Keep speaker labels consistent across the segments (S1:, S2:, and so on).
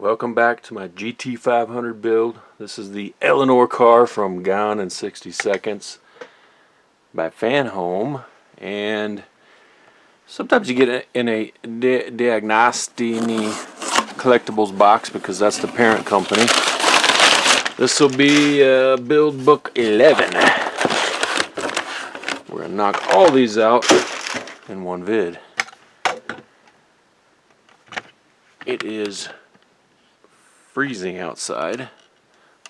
S1: Welcome back to my GT500 build. This is the Eleanor car from Gone in 60 Seconds by Fanhome. And sometimes you get in a Diagnostini collectibles box because that's the parent company. This will be build book 11. We're going to knock all these out in one vid. It is freezing outside.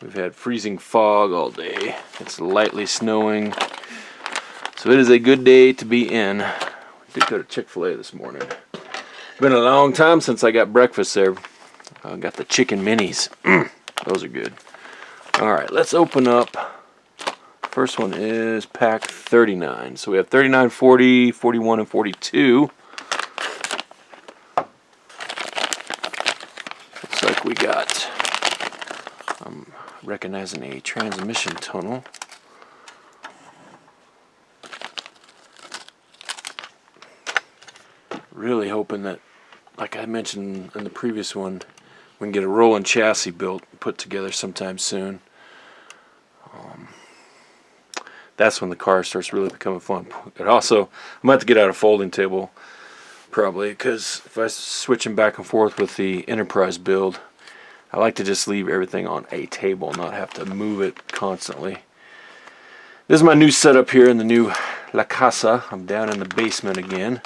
S1: We've had freezing fog all day. It's lightly snowing, so it is a good day to be in. We did go to Chick-fil-A this morning. Been a long time since I got breakfast there. I got the chicken minis. Those are good. Alright, let's open up. First one is pack 39. So we have 39, 40, 41, and 42. Looks like we got, I'm recognizing a transmission tunnel. Really hoping that, like I mentioned in the previous one, we can get a rolling chassis built, put together sometime soon. That's when the car starts really becoming fun. But also, I'm going to have to get out a folding table, probably, because if I switch them back and forth with the Enterprise build, I like to just leave everything on a table, not have to move it constantly. This is my new setup here in the new La Casa. I'm down in the basement again.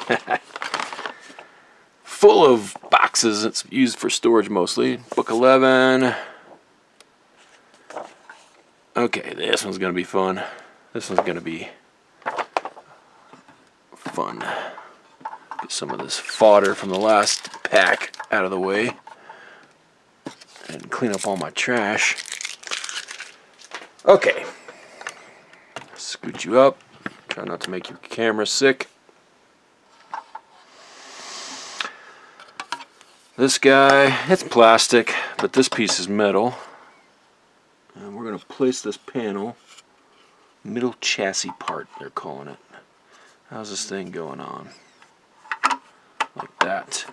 S1: Full of boxes. It's used for storage mostly. Book 11. Okay, this one's going to be fun. This one's going to be fun. Get some of this fodder from the last pack out of the way and clean up all my trash. Okay. Scoot you up. Try not to make your camera sick. This guy, it's plastic, but this piece is metal. And we're going to place this panel, middle chassis part, they're calling it. How's this thing going on? Like that.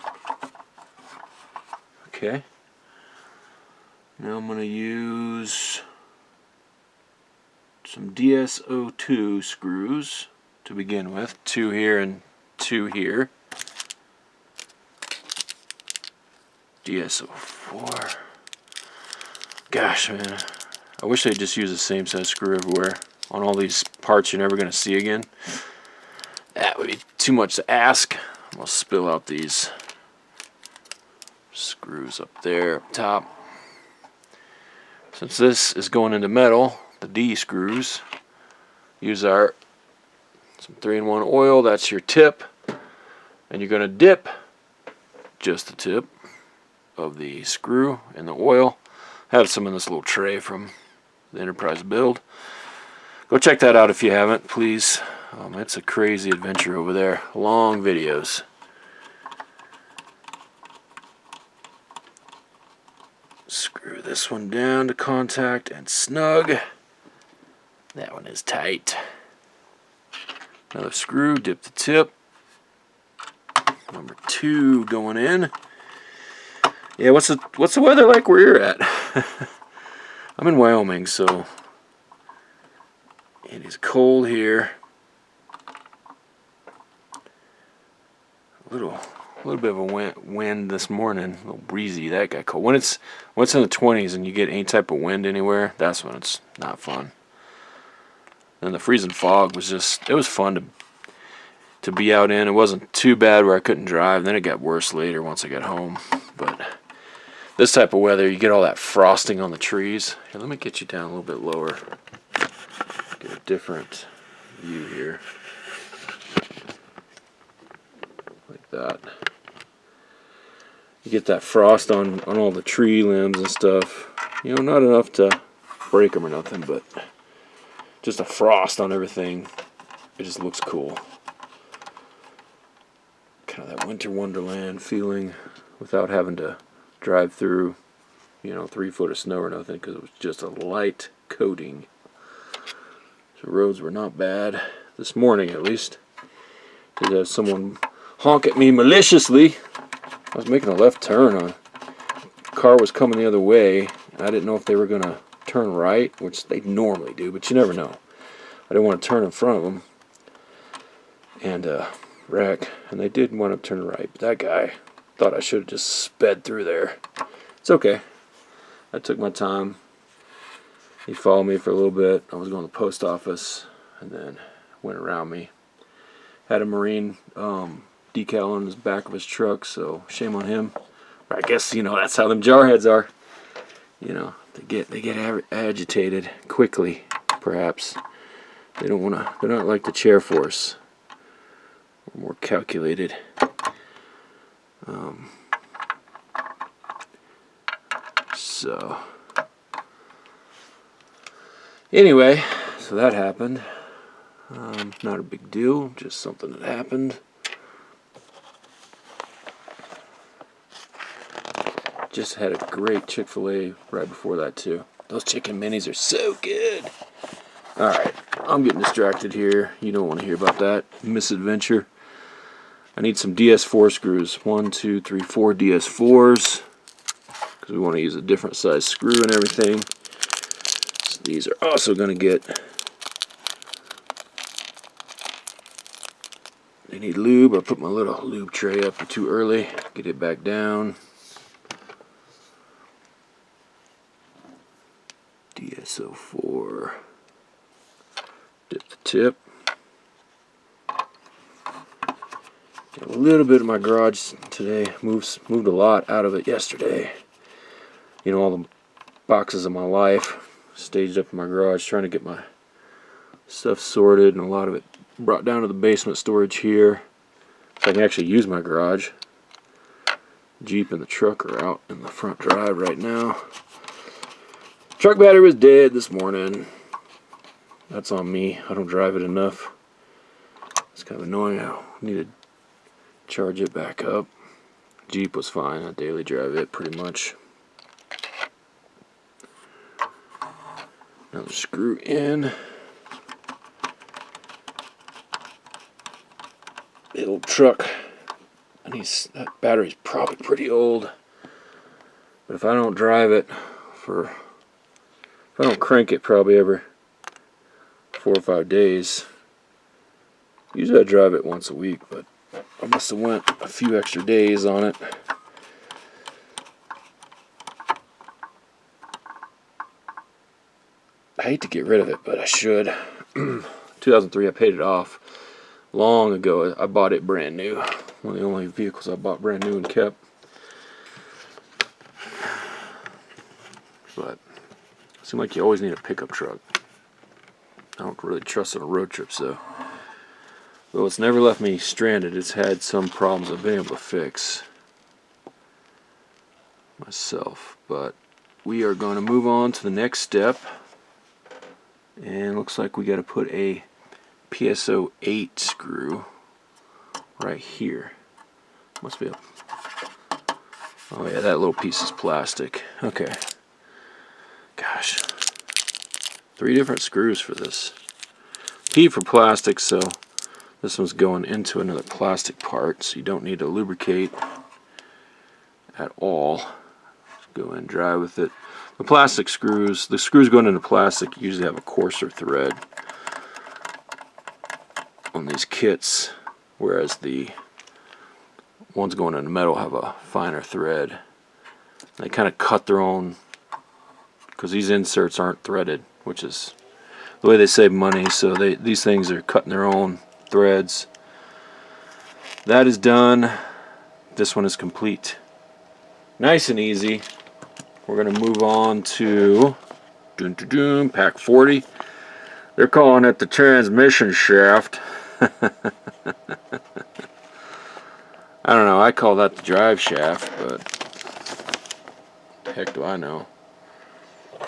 S1: Okay. Now I'm going to use some DSO2 screws to begin with. 2 here and 2 here. DSO4. Gosh, man. I wish they'd just use the same size screw everywhere on all these parts you're never going to see again. That would be too much to ask. I'm going to spill out these screws up there, up top. Since this is going into metal, the D screws, use our some 3-in-1 oil. That's your tip. And you're going to dip just the tip of the screw in the oil. I have some in this little tray from the Enterprise build. Go check that out if you haven't, please. It's a crazy adventure over there. Long videos. Screw this one down to contact and snug. That one is tight. Another screw, dip the tip. Number 2 going in. Yeah, what's the weather like where you're at? I'm in Wyoming, so it is cold here. A little bit of a wind this morning, a little breezy. That got cold. When it's in the 20s and you get any type of wind anywhere, that's when it's not fun. And the freezing fog was just, it was fun to be out in. It wasn't too bad where I couldn't drive. Then it got worse later once I got home. But this type of weather, you get all that frosting on the trees. Here, let me get you down a little bit lower. Get a different view here. Like that. You get that frost on all the tree limbs and stuff. You know, not enough to break them or nothing, but just a frost on everything. It just looks cool. Kind of that winter wonderland feeling without having to drive through, 3 foot of snow or nothing, because it was just a light coating. The roads were not bad this morning, at least. Did have someone honk at me maliciously. I was making a left turn on car was coming the other way. I didn't know if they were going to turn right, which they normally do, but you never know. I didn't want to turn in front of them and wreck, and they did wind up turning right. But that guy thought I should have just sped through there. It's okay. I took my time. He followed me for a little bit. I was going to the post office, and then went around me. Had a Marine decal on his back of his truck, so shame on him. But I guess, you know, that's how them jarheads are. You know, they get agitated quickly, perhaps. They don't want to. They're not like the chair force. They're more calculated. So anyway, so that happened. Not a big deal, just something that happened. Just had a great Chick-fil-A right before that too. Those chicken minis are so good. Alright, I'm getting distracted here. You don't want to hear about that misadventure. I need some DS4 screws. 1, 2, 3, 4 DS4s. Because we want to use a different size screw and everything. So these are also going to get... They need lube. I put my little lube tray up too early. Get it back down. DSO4. Dip the tip. Got a little bit of my garage today. Moved a lot out of it yesterday. You know, all the boxes of my life staged up in my garage, trying to get my stuff sorted, and a lot of it brought down to the basement storage here, so I can actually use my garage. Jeep and the truck are out in the front drive right now. Truck battery was dead this morning. That's on me. I don't drive it enough. It's kind of annoying. I need to charge it back up. Jeep was fine. I daily drive it pretty much. Another screw in. The old truck. That battery's probably pretty old. But if I don't drive it if I don't crank it probably every 4 or 5 days. Usually I drive it once a week, but I must have went a few extra days on it. I hate to get rid of it, but I should. 2003, I paid it off long ago. I bought it brand new. One of the only vehicles I bought brand new and kept. But it seems like you always need a pickup truck. I don't really trust on a road trip, so. Though it's never left me stranded, it's had some problems I've been able to fix myself. But we are going to move on to the next step. And looks like we got to put a PSO 8 screw right here. Must be a... Oh yeah, that little piece is plastic. Okay. Gosh. 3 different screws for this. P for plastic, so this one's going into another plastic part, so you don't need to lubricate at all. Just go in and dry with it. The plastic screws, the screws going into plastic usually have a coarser thread on these kits, whereas the ones going into metal have a finer thread. They kind of cut their own, because these inserts aren't threaded, which is the way they save money. So these things are cutting their own threads. That is done. This one is complete. Nice and easy. We're going to move on to pack 40. They're calling it the transmission shaft. I don't know, I call that the drive shaft, but the heck do I know.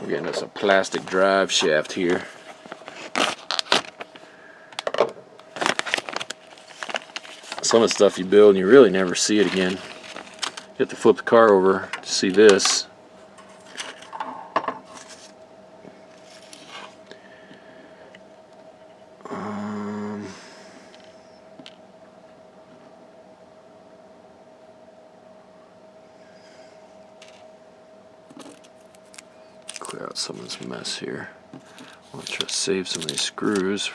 S1: We're getting us a plastic drive shaft here. Some of the stuff you build and you really never see it again. You have to flip the car over to see this. Clear out some of this mess here. I want to try to save some of these screws.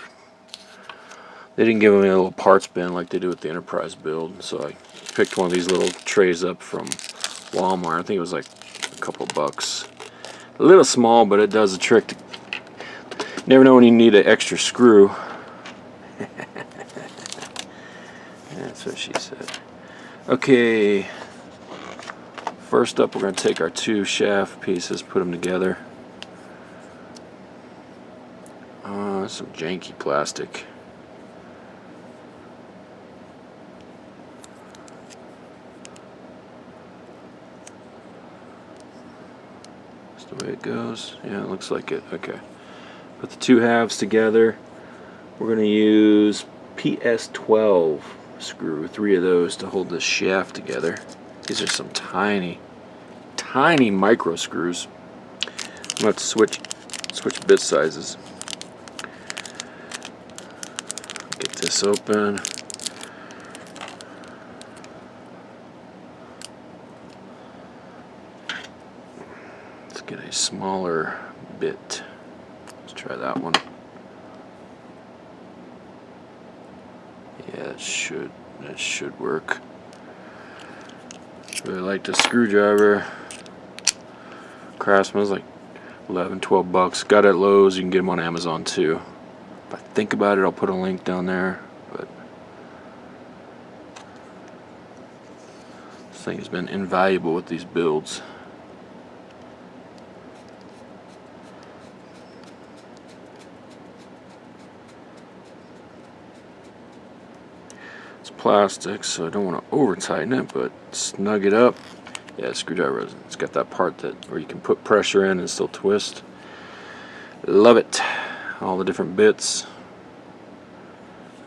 S1: They didn't give me a little parts bin like they do with the Enterprise build, so I picked one of these little trays up from Walmart. I think it was like a couple bucks. A little small, but it does the trick. Never know when you need an extra screw. That's what she said. Okay, first up we're going to take our two shaft pieces, put them together. Some janky plastic. That's the way it goes. Yeah, it looks like it. Okay. Put the two halves together. We're going to use PS12 screw, 3 of those to hold this shaft together. These are some tiny micro screws. I'm going to have to switch bit sizes. Get this open. Let's get a smaller bit. Let's try that one. Yeah, that should work. Really like the screwdriver. Craftsman's like 11, 12 bucks. Got it at Lowe's. You can get them on Amazon too. If I think about it, I'll put a link down there. But this thing has been invaluable with these builds. It's plastic, so I don't want to over tighten it, but snug it up. Yeah, screwdriver, it's got that part where you can put pressure in and still twist. Love it. All the different bits.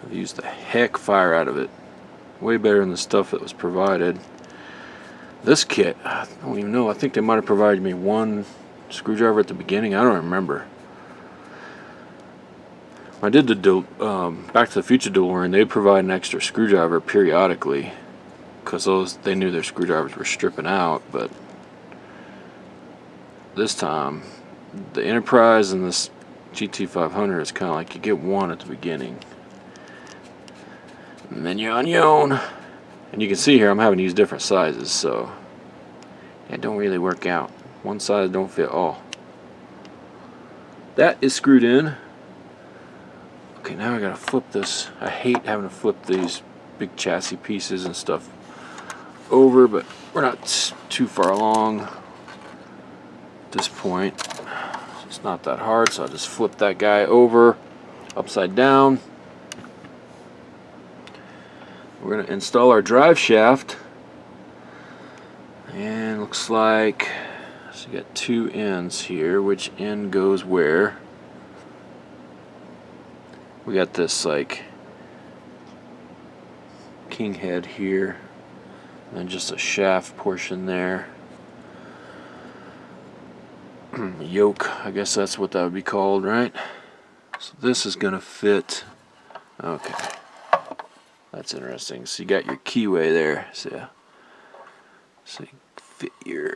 S1: I've used the heck fire out of it. Way better than the stuff that was provided. This kit, I don't even know. I think they might have provided me one screwdriver at the beginning. I don't remember. When I did the Back to the Future DeLorean, they provide an extra screwdriver periodically because they knew their screwdrivers were stripping out. But this time, the Enterprise and this GT500 is kind of like you get one at the beginning, and then you're on your own. And you can see here I'm having to use different sizes, so it don't really work out. One size don't fit all. That is screwed in. Okay, now I gotta flip this. I hate having to flip these big chassis pieces and stuff over, but we're not too far along at this point. It's not that hard, so I'll just flip that guy over upside down. We're going to install our drive shaft, and looks like so you got two ends here. Which end goes where? We got this like king head here, and then just a shaft portion there. Yoke, I guess that's what that would be called, right? So this is gonna fit. Okay, that's interesting. So you got your keyway there, so you fit your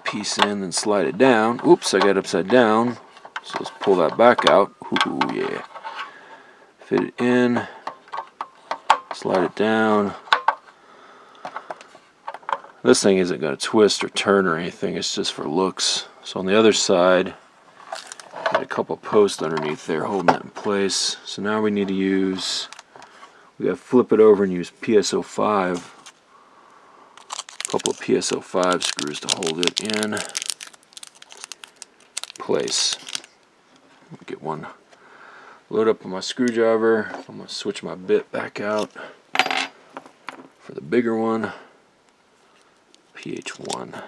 S1: piece in and slide it down. Oops, I got it upside down, so let's pull that back out. Ooh, yeah. Fit it in, slide it down. This thing isn't going to twist or turn or anything, it's just for looks. So on the other side, got a couple posts underneath there holding it in place. So now we need to we got to flip it over and use PSO5. A couple of PSO5 screws to hold it in place. Get one. Load up on my screwdriver. I'm going to switch my bit back out for the bigger one. PH1.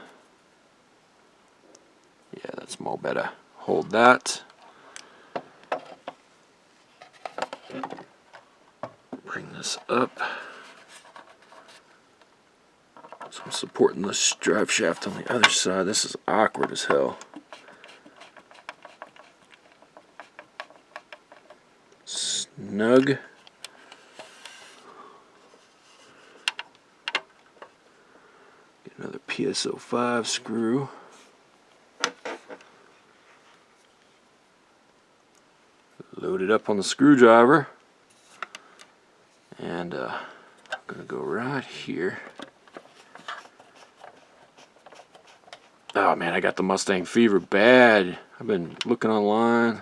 S1: Yeah, that's more better. Hold that. Bring this up. So I'm supporting this drive shaft on the other side. This is awkward as hell. Snug. Get another PSO5 screw. load it up on the screwdriver, and I'm gonna go right here. Oh man, I got the Mustang fever bad. I've been looking online.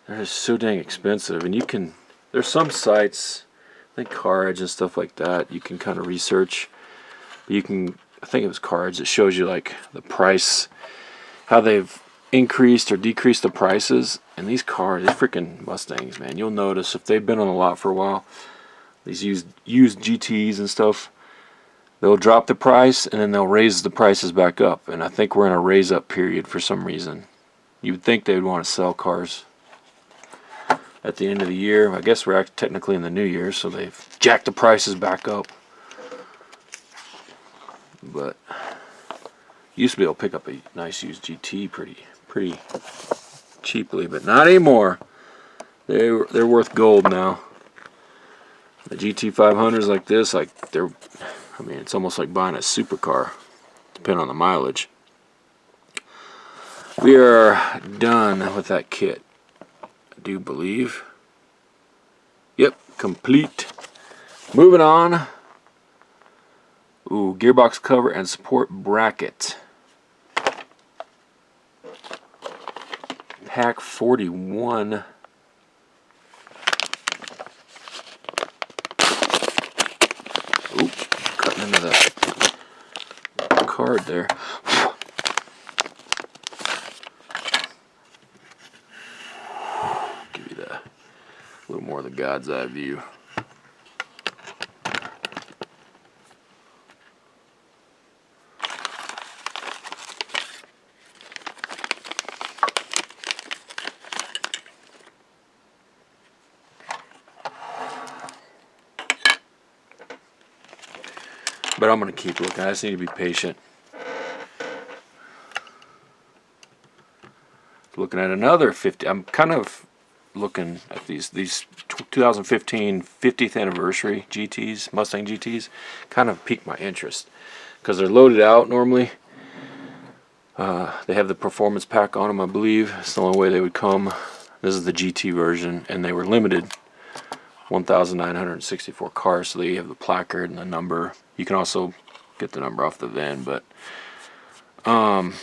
S1: They're just so dang expensive, and you can, there's some sites, I think Car Edge and stuff like that, you can kind of research. But you can, I think it was Car Edge, that shows you like the price, how they've increased or decreased the prices. And these cars, these freaking Mustangs, man, you'll notice if they've been on the lot for a while, these used GTs and stuff, they'll drop the price and then they'll raise the prices back up. And I think we're in a raise up period for some reason. You would think they would want to sell cars at the end of the year. I guess we're technically in the new year, so they've jacked the prices back up. But you used to be able to pick up a nice used GT pretty cheaply, but not anymore. They're worth gold now. The GT500s like this, like they're, I mean, it's almost like buying a supercar, depending on the mileage. We are done with that kit, I do believe. Yep, complete. Moving on. Ooh, gearbox cover and support bracket. Pack 41. Ooh, cutting into the card there. Give you a little more of the God's eye view. But I'm going to keep looking. I just need to be patient. Looking at another 50. I'm kind of looking at these 2015 50th anniversary GTs, Mustang GTs. Kind of piqued my interest because they're loaded out normally. They have the performance pack on them, I believe. It's the only way they would come. This is the GT version, and they were limited. 1,964 cars, so they have the placard and the number. You can also get the number off the VIN, but like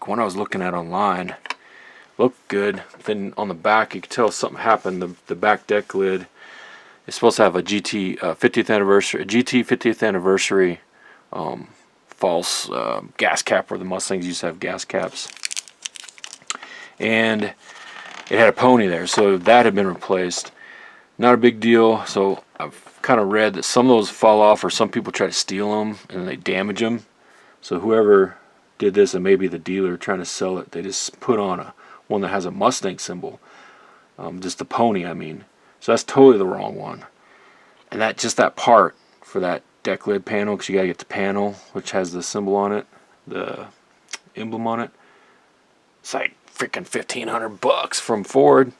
S1: when I was looking at online, looked good. Then on the back, you could tell something happened. The back deck lid is supposed to have a GT 50th anniversary, a GT 50th anniversary false gas cap, where the Mustangs used to have gas caps, and it had a pony there, so that had been replaced. Not a big deal. So I've kind of read that some of those fall off, or some people try to steal them and they damage them. So whoever did this, and maybe the dealer trying to sell it, they just put on one that has a Mustang symbol, just the pony, I mean. So that's totally the wrong one. And that part for that deck lid panel, because you gotta get the panel which has the symbol on it, the emblem on it. It's like freaking $1,500 from Ford.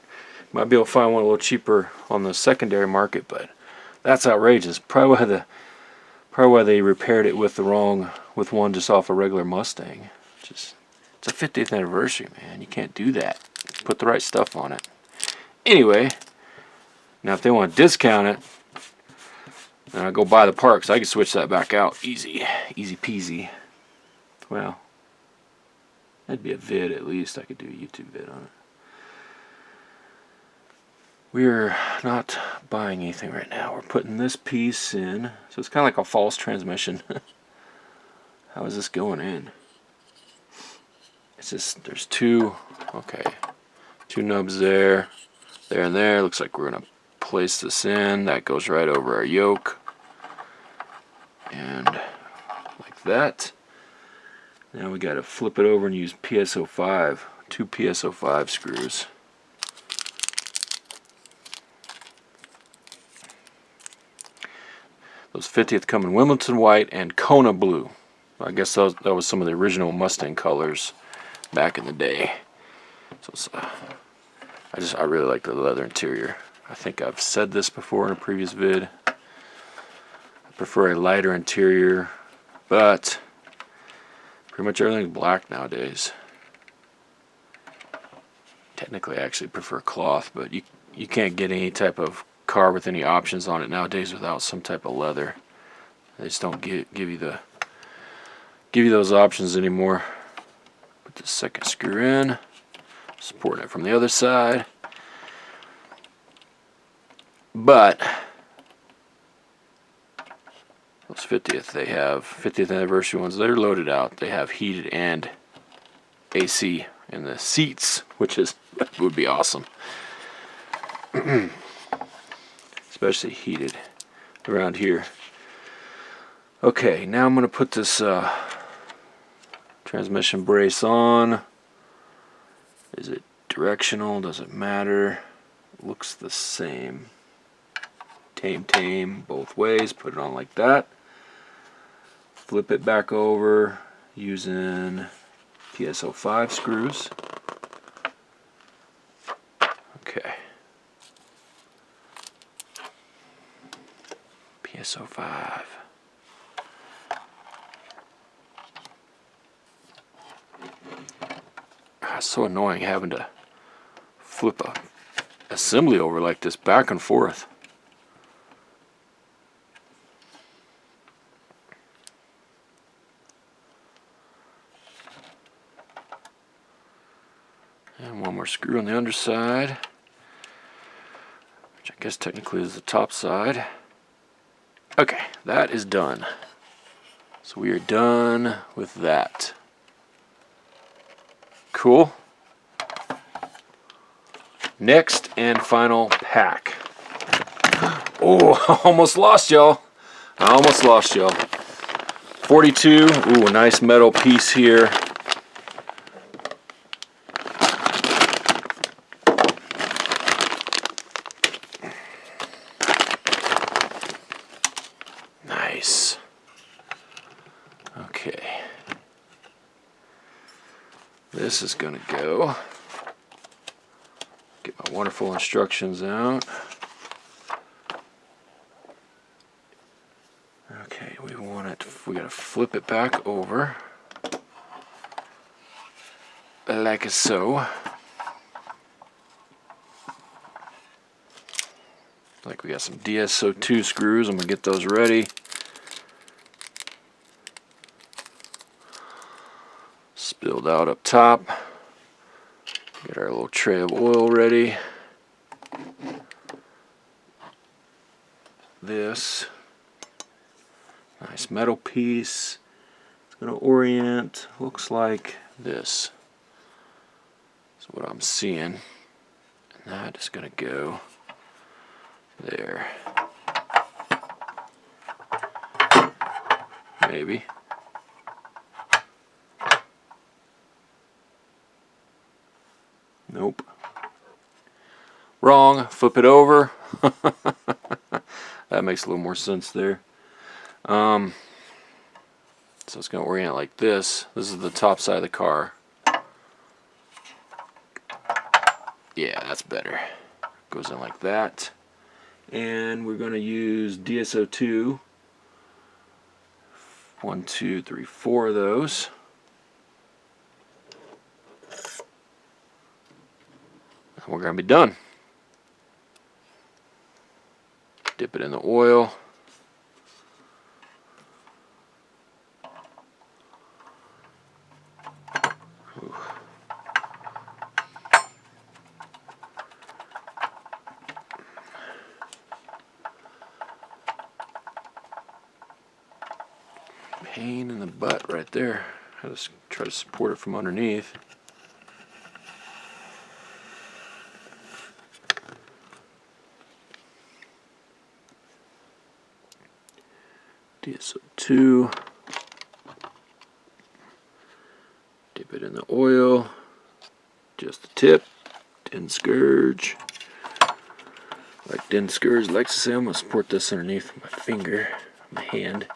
S1: Might be able to find one a little cheaper on the secondary market, but that's outrageous. Probably why they repaired it with one just off a regular Mustang. It's a 50th anniversary, man. You can't do that. Put the right stuff on it. Anyway, now if they want to discount it, then I go buy the part, because I can switch that back out easy peasy. Well, that'd be a vid at least. I could do a YouTube vid on it. We're not buying anything right now. We're putting this piece in. So it's kind of like a false transmission. How is this going in? It's just, there's two nubs there, and there. Looks like we're going to place this in. That goes right over our yoke. And like that. Now we got to flip it over and use PSO5, 2 PSO5 screws. Those 50th come in Wilmington white and Kona blue. I guess that was some of the original Mustang colors back in the day. So I really like the leather interior. I think I've said this before in a previous vid. I prefer a lighter interior, but pretty much everything's black nowadays. Technically, I actually prefer cloth, but you can't get any type of car with any options on it nowadays without some type of leather. They just don't give you those options anymore. Put the second screw in, supporting it from the other side. But those 50th anniversary ones, they're loaded out. They have heated and AC in the seats, which would be awesome. Especially heated around here. Okay, now I'm going to put this transmission brace on. Is it directional? Does it matter? Looks the same. Tame both ways. Put it on like that. Flip it back over using PSO5 screws. Okay. PSO5. It's so annoying having to flip a assembly over like this back and forth. And one more screw on the underside, which I guess technically is the top side. Okay, that is done. So we are done with that. Cool. Next and final pack. Oh, I almost lost y'all. 42. Ooh, a nice metal piece here. Nice. Okay. This is gonna go. Get my wonderful instructions out. Okay, we gotta flip it back over. Like so. Like we got some DSO2 screws. I'm gonna get those ready. Spilled out up top. Get our little tray of oil ready. This nice metal piece. It's going to orient. Looks like this. That's what I'm seeing. And that is going to go there. Maybe. Nope. Wrong. Flip it over. That makes a little more sense there. So it's going to orient like this. This is the top side of the car. Yeah, that's better. Goes in like that. And we're going to use DSO2. 1, 2, 3, 4 of those. And we're going to be done. Dip it in the oil. Ooh. Pain in the butt right there. I just try to support it from underneath. DSO2. Dip it in the oil. Just the tip. Didn't scourge. Like didn't scourge likes to say, I'm going to support this underneath my finger, my hand.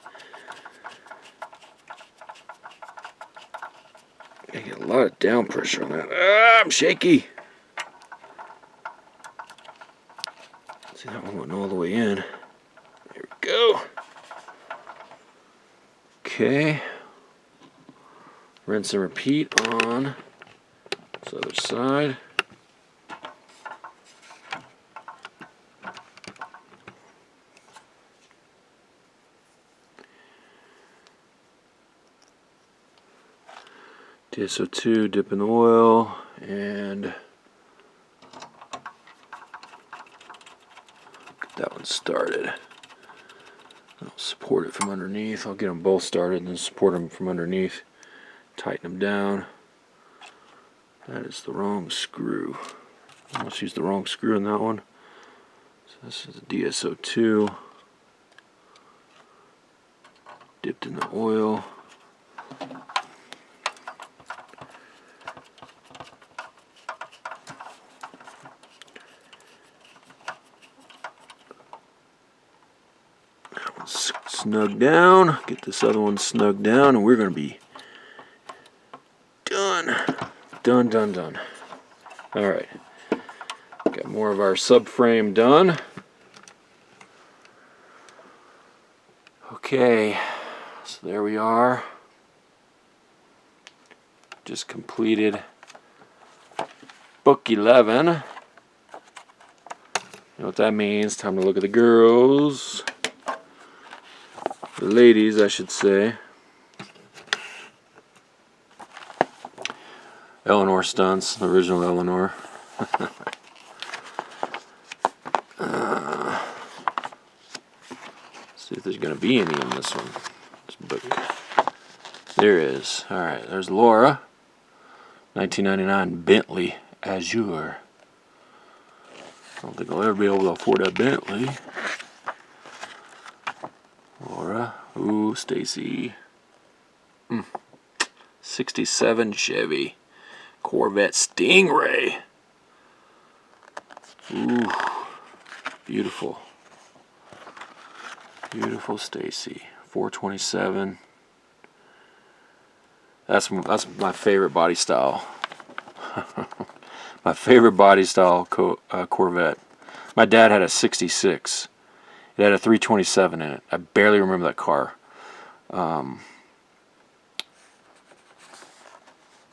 S1: I get a lot of down pressure on that. Ah, I'm shaky. See, that one went all the way in. There we go. Okay. Rinse and repeat on this other side. DSO2, dip in the oil, and get that one started. I'll support it from underneath. I'll get them both started and then support them from underneath. Tighten them down. That is the wrong screw. I must use the wrong screw in that one. So this is a DSO2. Dipped in the oil. That one's snug down. Get this other one snug down, and we're going to be done. Done. Alright. Got more of our subframe done. Okay. So there we are. Just completed book 11. You know what that means? Time to look at the girls. The ladies, I should say. Eleanor stunts, the original Eleanor. See if there's going to be any in this one. This book. There is. Alright, there's Laura. 1999 Bentley Azure. I don't think I'll ever be able to afford that Bentley. Laura. Ooh, Stacy. 67 Chevy. Corvette Stingray. Ooh, beautiful. Beautiful Stacy. 427. That's my favorite body style. My favorite body style Corvette. My dad had a 66. It had a 327 in it. I barely remember that car.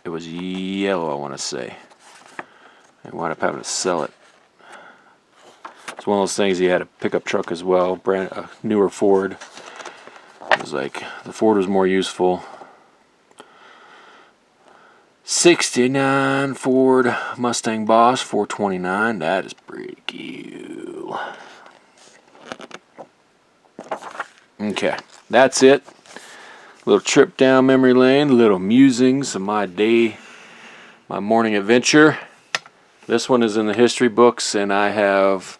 S1: It was yellow, I want to say. I wound up having to sell it. It's one of those things. He had a pickup truck as well, a newer Ford. It was like the Ford was more useful. 69 Ford Mustang Boss 429. That is pretty cool. Okay, that's it. Little trip down memory lane, little musings of my day, my morning adventure. This one is in the history books, and I have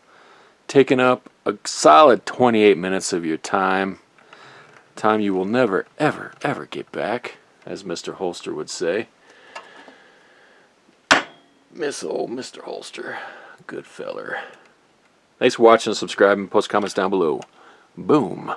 S1: taken up a solid 28 minutes of your time. Time you will never, ever, ever get back, as Mr. Holster would say. Mr. Holster. Good feller. Thanks for watching, subscribe, and post comments down below. Boom.